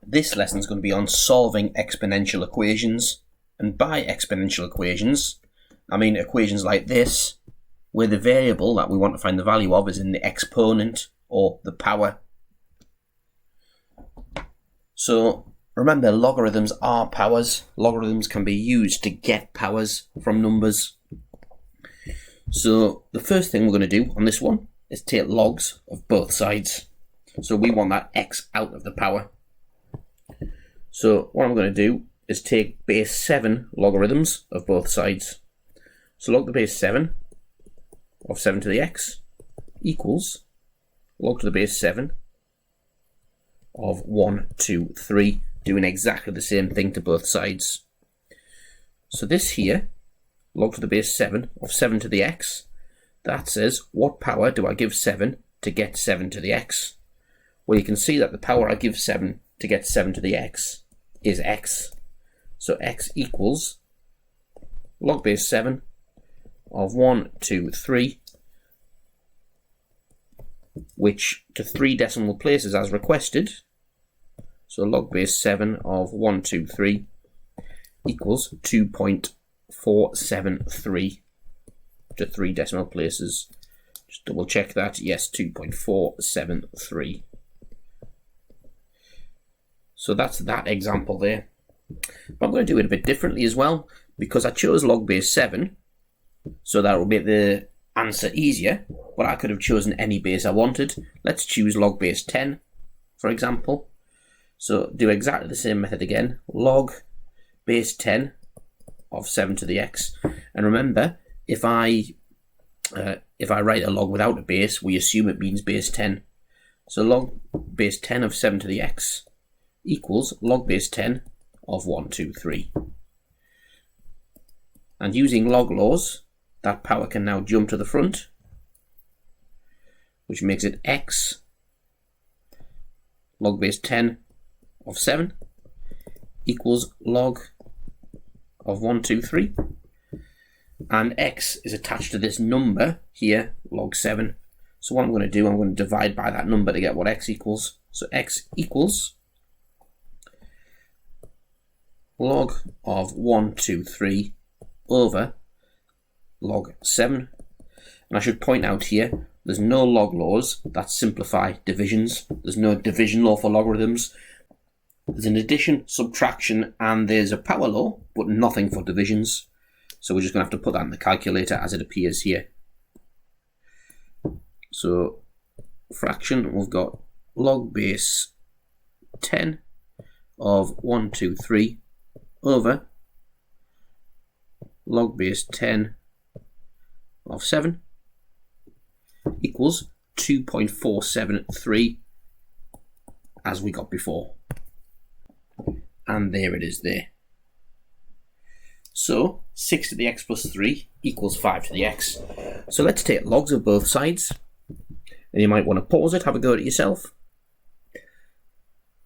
This lesson is going to be on solving exponential equations. And by exponential equations, I mean equations like this, where the variable that we want to find the value of is in the exponent or the power. So remember, logarithms are powers. Logarithms can be used to get powers from numbers. So the first thing we're going to do on this one is take logs of both sides. So we want that x out of the power. So what I'm going to do is take base 7 logarithms of both sides. So log the base 7 of 7 to the x equals log to the base 7 of 1, 2, 3, doing exactly the same thing to both sides. So this here, log to the base 7 of 7 to the x, that says what power do I give 7 to get 7 to the x? Well, you can see that the power I give 7 to get 7 to the x is x. So x equals log base 7 of 1, 2, 3, which to 3 decimal places as requested. So log base 7 of 1, 2, 3 equals 2.473 to 3 decimal places. Just double check that. Yes, 2.473. So that's that example there. But I'm going to do it a bit differently as well, because I chose log base 7, so that will make the answer easier, but I could have chosen any base I wanted. Let's choose log base 10, for example. So do exactly the same method again. Log base 10 of 7 to the x. And remember, if I write a log without a base, we assume it means base 10. So log base 10 of 7 to the x equals log base 10 of 1, 2, 3. And using log laws, that power can now jump to the front, which makes it x log base 10 of 7 equals log of 1, 2, 3. And x is attached to this number here, log 7. So what I'm going to do, I'm going to divide by that number to get what x equals. So x equals log of 1, 2, 3 over log 7. And I should point out here, there's no log laws that simplify divisions. There's no division law for logarithms. There's an addition, subtraction, and there's a power law, but nothing for divisions. So we're just going to have to put that in the calculator as it appears here. So fraction, we've got log base 10 of 1, 2, 3 over log base 10 of 7 equals 2.473 as we got before. And there it is there. So 6 to the x plus 3 equals 5 to the x. So let's take logs of both sides. And you might want to pause it, have a go at it yourself.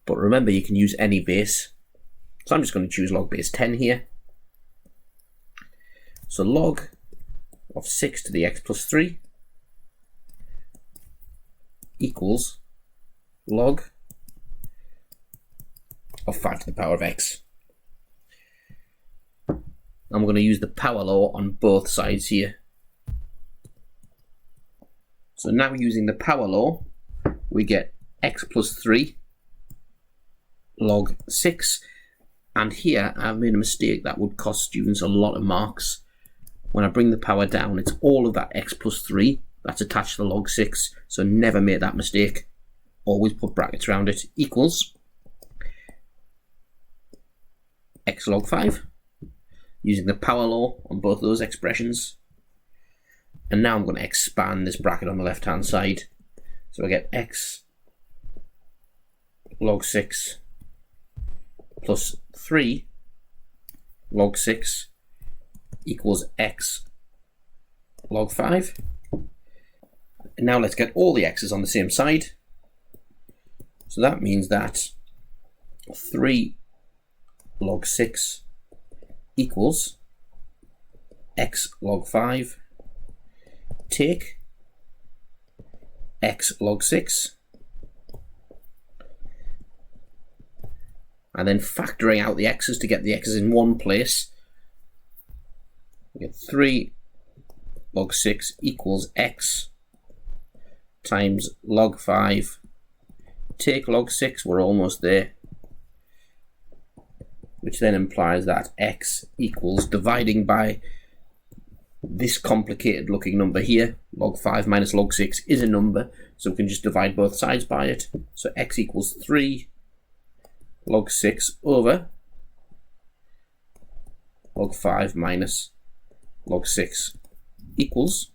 But remember, you can use any base. So I'm just going to choose log base 10 here. So log of 6 to the x plus 3 equals log of 5 to the power of x. I'm going to use the power law on both sides here. So now using the power law, we get x plus 3 log 6. And here I've made a mistake that would cost students a lot of marks. When I bring the power down, it's all of that x plus 3 that's attached to the log 6. So never make that mistake. Always put brackets around it. Equals x log 5. Using the power law on both of those expressions. And now I'm going to expand this bracket on the left hand side. So I get x log 6 plus 3 log 6 equals x log 5. And now let's get all the x's on the same side. So that means that 3 log 6 equals x log 5. Take x log 6 and then factoring out the x's to get the x's in one place, we get 3 log 6 equals x times log 5, take log 6, we're almost there, which then implies that x equals, dividing by this complicated looking number here, log 5 minus log 6 is a number, so we can just divide both sides by it. So x equals 3 log 6 over log 5 minus log 6 equals,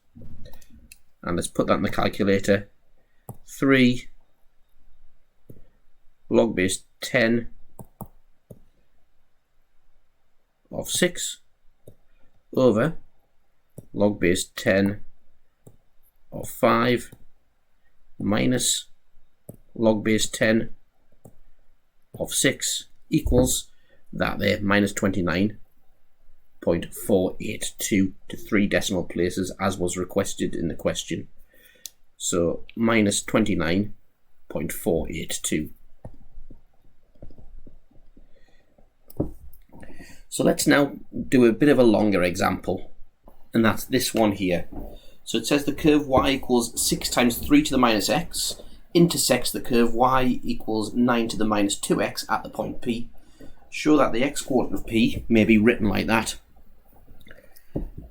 and let's put that in the calculator, 3 log base 10 of 6 over log base 10 of 5 minus log base 10 of 6 equals that there, minus 29.482 to 3 decimal places as was requested in the question. So minus 29.482. So let's now do a bit of a longer example, and that's this one here. So it says the curve y equals 6 times 3 to the minus x intersects the curve y equals 9 to the minus 2x at the point P. Show that the x-coordinate of P may be written like that.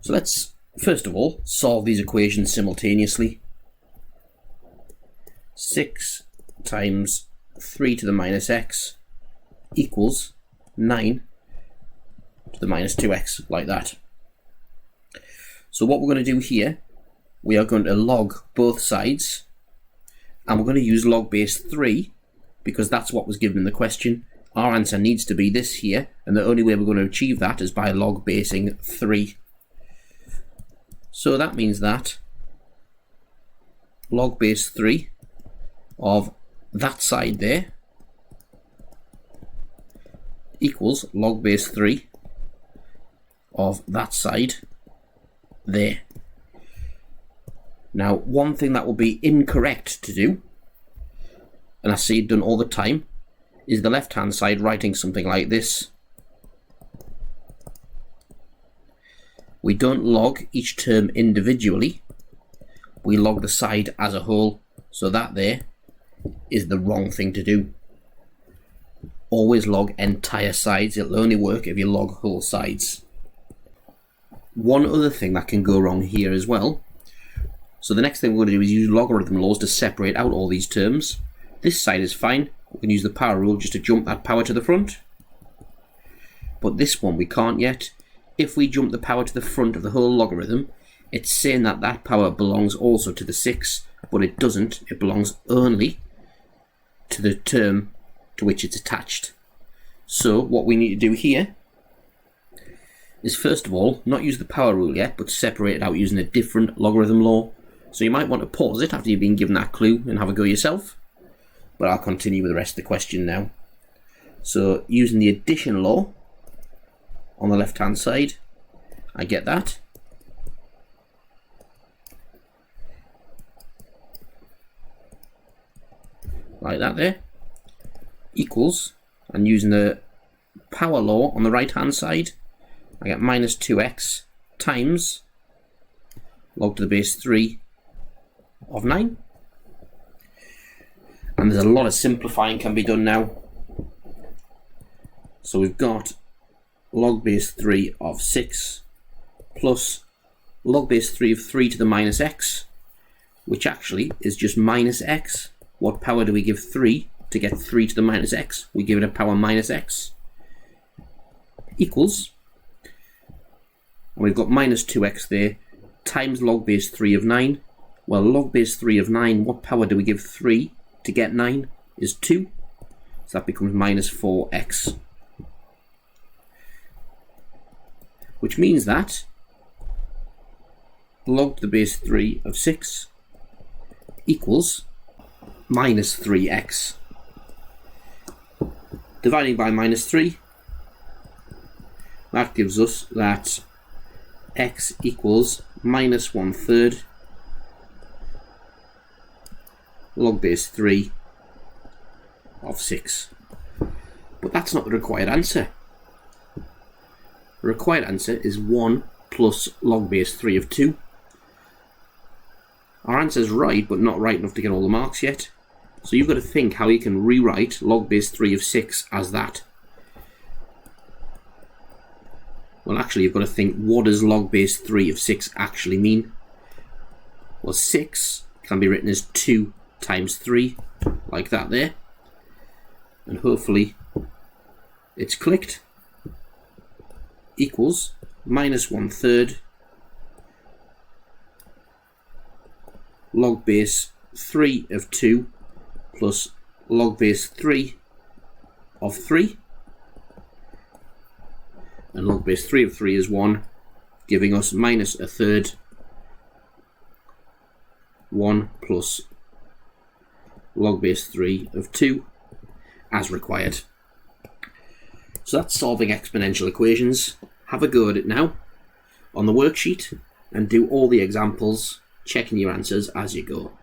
So let's first of all solve these equations simultaneously. 6 times 3 to the minus x equals 9 to the minus 2x, like that. So what we're going to do here, we are going to log both sides, and we're going to use log base 3 because that's what was given in the question. Our answer needs to be this here, and the only way we're going to achieve that is by log basing 3. So that means that log base 3 of that side there equals log base 3 of that side there. Now, one thing that will be incorrect to do, and I see it done all the time, is the left hand side writing something like this. We don't log each term individually, we log the side as a whole, so that there is the wrong thing to do. Always log entire sides, it'll only work if you log whole sides. One other thing that can go wrong here as well, so the next thing we're going to do is use logarithm laws to separate out all these terms. This side is fine, we can use the power rule just to jump that power to the front, but this one we can't yet. If we jump the power to the front of the whole logarithm, it's saying that that power belongs also to the 6, but it doesn't, it belongs only to the term to which it's attached. So what we need to do here is first of all not use the power rule yet, but separate it out using a different logarithm law. So you might want to pause it after you've been given that clue and have a go yourself, but I'll continue with the rest of the question now. So using the addition law on the left hand side, I get that. Like that there, equals, and using the power law on the right hand side, I get minus 2x times log to the base 3 of 9. And there's a lot of simplifying can be done now. So we've got log base 3 of 6 plus log base 3 of 3 to the minus x, which actually is just minus x. What power do we give 3 to get 3 to the minus x? We give it a power minus x, equals, and we've got minus 2x there, times log base 3 of 9. Well, log base 3 of 9, what power do we give 3 to get 9? Is 2, so that becomes minus 4x. Which means that log to the base 3 of 6 equals minus 3x. Dividing by minus 3, that gives us that x equals minus 1/3 log base 3 of 6. But that's not the required answer. The required answer is 1 plus log base 3 of 2. Our answer is right, but not right enough to get all the marks yet. So you've got to think how you can rewrite log base 3 of 6 as that. Well, actually, you've got to think, what does log base 3 of 6 actually mean? Well, 6 can be written as 2 times 3, like that there. And hopefully it's clicked. Equals minus 1/3 log base 3 of 2 plus log base 3 of 3. And log base 3 of 3 is 1, giving us minus 1/3, 1 plus log base 3 of 2 as required. So that's solving exponential equations. Have a go at it now on the worksheet and do all the examples, checking your answers as you go.